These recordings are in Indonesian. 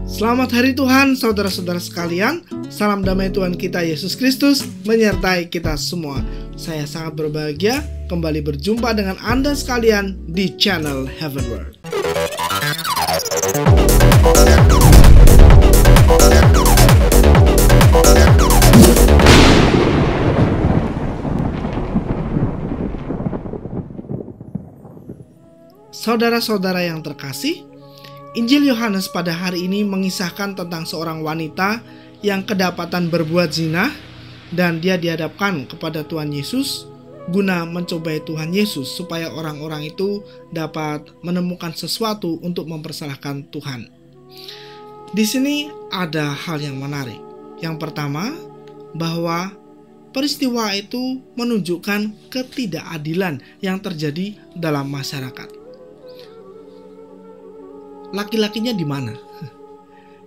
Selamat hari Tuhan, saudara-saudara sekalian. Salam damai Tuhan kita Yesus Kristus menyertai kita semua. Saya sangat berbahagia kembali berjumpa dengan Anda sekalian di channel Heaven Word. Saudara-saudara yang terkasih, Injil Yohanes pada hari ini mengisahkan tentang seorang wanita yang kedapatan berbuat zina dan dia dihadapkan kepada Tuhan Yesus guna mencobai Tuhan Yesus supaya orang-orang itu dapat menemukan sesuatu untuk mempersalahkan Tuhan. Di sini ada hal yang menarik. Yang pertama, bahwa peristiwa itu menunjukkan ketidakadilan yang terjadi dalam masyarakat. Laki-lakinya di mana?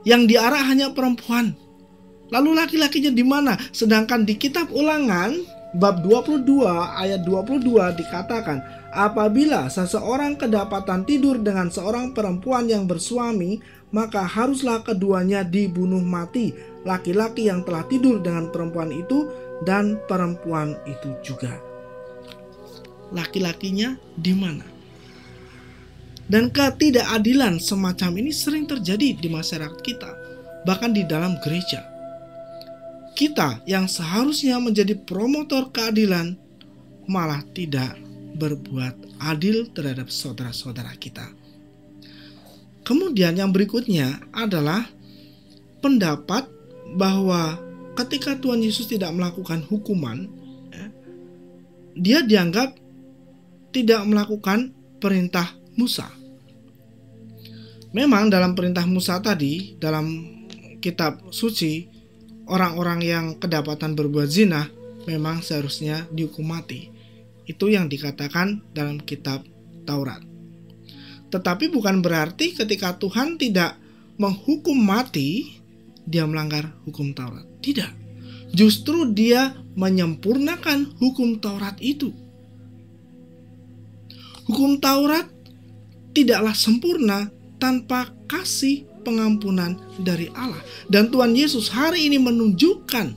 Yang diarak hanya perempuan. Lalu laki-lakinya di mana? Sedangkan di kitab Ulangan bab 22 ayat 22 dikatakan, apabila seseorang kedapatan tidur dengan seorang perempuan yang bersuami, maka haruslah keduanya dibunuh mati, laki-laki yang telah tidur dengan perempuan itu dan perempuan itu juga. Laki-lakinya di mana? Dan ketidakadilan semacam ini sering terjadi di masyarakat kita, bahkan di dalam gereja. Kita yang seharusnya menjadi promotor keadilan malah tidak berbuat adil terhadap saudara-saudara kita. Kemudian yang berikutnya adalah pendapat bahwa ketika Tuhan Yesus tidak melakukan hukuman, dia dianggap tidak melakukan perintah Musa. Memang dalam perintah Musa tadi, dalam kitab suci, orang-orang yang kedapatan berbuat zina memang seharusnya dihukum mati. Itu yang dikatakan dalam kitab Taurat. Tetapi bukan berarti ketika Tuhan tidak menghukum mati, dia melanggar hukum Taurat. Tidak. Justru dia menyempurnakan hukum Taurat itu. Hukum Taurat tidaklah sempurna tanpa kasih pengampunan dari Allah. Dan Tuhan Yesus hari ini menunjukkan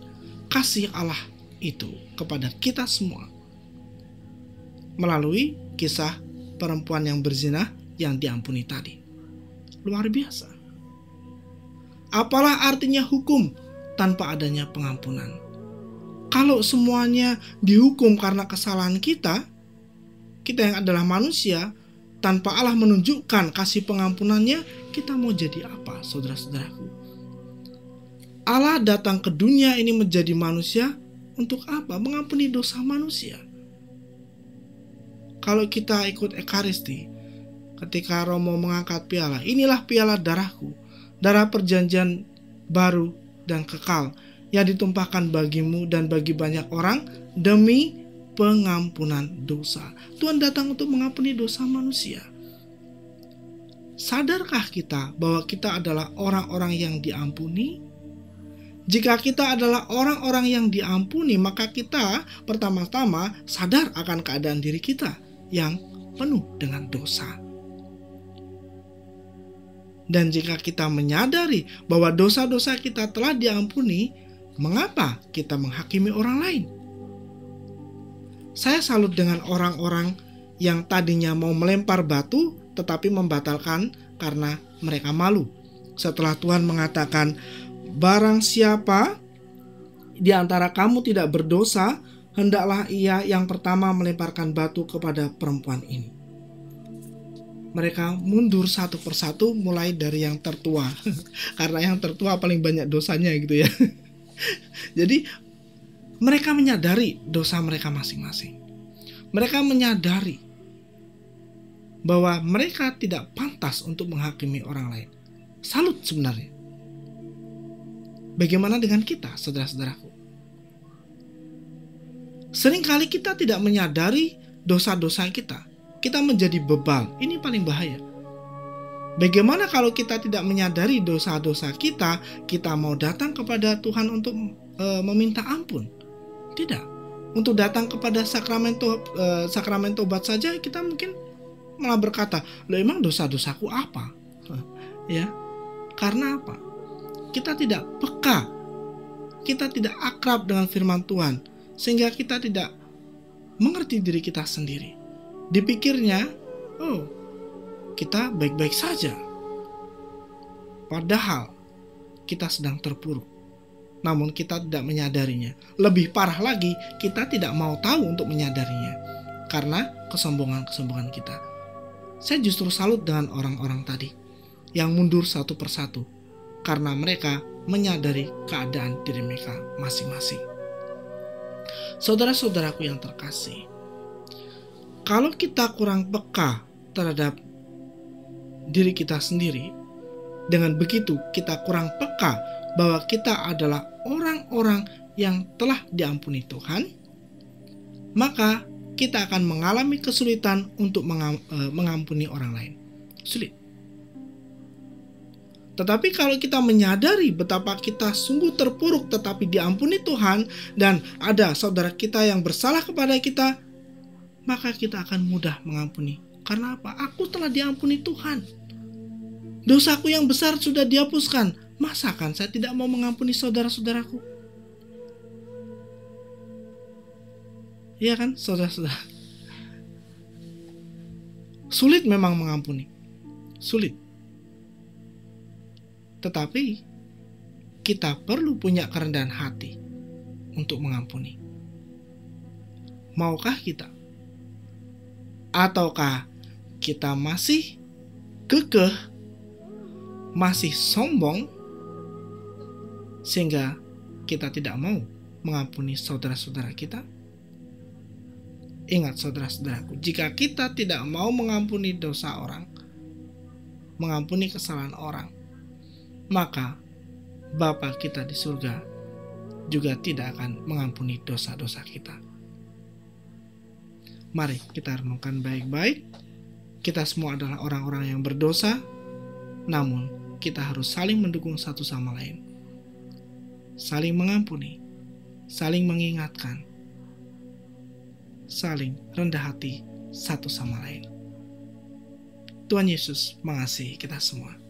kasih Allah itu kepada kita semua melalui kisah perempuan yang berzina yang diampuni tadi. Luar biasa. Apalah artinya hukum tanpa adanya pengampunan? Kalau semuanya dihukum karena kesalahan kita yang adalah manusia, tanpa Allah menunjukkan kasih pengampunannya, kita mau jadi apa, saudara-saudaraku? Allah datang ke dunia ini menjadi manusia untuk apa? Mengampuni dosa manusia. Kalau kita ikut Ekaristi, ketika Romo mengangkat piala, inilah piala darahku, darah perjanjian baru dan kekal, yang ditumpahkan bagimu dan bagi banyak orang demi pengampunan dosa. Tuhan datang untuk mengampuni dosa manusia. Sadarkah kita bahwa kita adalah orang-orang yang diampuni? Jika kita adalah orang-orang yang diampuni, maka kita pertama-tama sadar akan keadaan diri kita yang penuh dengan dosa. Dan jika kita menyadari bahwa dosa-dosa kita telah diampuni, mengapa kita menghakimi orang lain? Saya salut dengan orang-orang yang tadinya mau melempar batu tetapi membatalkan karena mereka malu. Setelah Tuhan mengatakan, barang siapa di antara kamu tidak berdosa, hendaklah ia yang pertama melemparkan batu kepada perempuan ini. Mereka mundur satu persatu mulai dari yang tertua. Karena yang tertua paling banyak dosanya gitu ya. Jadi mereka menyadari dosa mereka masing-masing. Mereka menyadari bahwa mereka tidak pantas untuk menghakimi orang lain. Salut sebenarnya. Bagaimana dengan kita, saudara-saudaraku? Seringkali kita tidak menyadari dosa-dosa kita. Kita menjadi bebal. Ini paling bahaya. Bagaimana kalau kita tidak menyadari dosa-dosa kita, kita mau datang kepada Tuhan untuk meminta ampun? Tidak. Untuk datang kepada sakramen tobat saja kita mungkin malah berkata, "Loh, emang dosa-dosaku apa?" Ya. Karena apa? Kita tidak peka, kita tidak akrab dengan firman Tuhan, sehingga kita tidak mengerti diri kita sendiri. Dipikirnya, oh, kita baik-baik saja. Padahal kita sedang terpuruk. Namun kita tidak menyadarinya. Lebih parah lagi, kita tidak mau tahu untuk menyadarinya. Karena kesombongan-kesombongan kita. Saya justru salut dengan orang-orang tadi yang mundur satu persatu. Karena mereka menyadari keadaan diri mereka masing-masing. Saudara-saudaraku yang terkasih, kalau kita kurang peka terhadap diri kita sendiri, dengan begitu kita kurang peka bahwa kita adalah orang-orang yang telah diampuni Tuhan, maka kita akan mengalami kesulitan untuk mengampuni orang lain. Sulit. Tetapi kalau kita menyadari betapa kita sungguh terpuruk tetapi diampuni Tuhan, dan ada saudara kita yang bersalah kepada kita, maka kita akan mudah mengampuni. Karena apa? Aku telah diampuni Tuhan. Dosaku yang besar sudah dihapuskan. Masakan saya tidak mau mengampuni saudara-saudaraku? Iya kan, saudara-saudara? Sulit memang mengampuni. Sulit. Tetapi kita perlu punya kerendahan hati untuk mengampuni. Maukah kita? Ataukah kita masih kekeh, masih sombong, sehingga kita tidak mau mengampuni saudara-saudara kita? Ingat saudara-saudaraku, jika kita tidak mau mengampuni dosa orang, mengampuni kesalahan orang, maka Bapa kita di surga juga tidak akan mengampuni dosa-dosa kita. Mari kita renungkan baik-baik. Kita semua adalah orang-orang yang berdosa, namun kita harus saling mendukung satu sama lain. Saling mengampuni, saling mengingatkan, saling rendah hati satu sama lain. Tuhan Yesus mengasihi kita semua.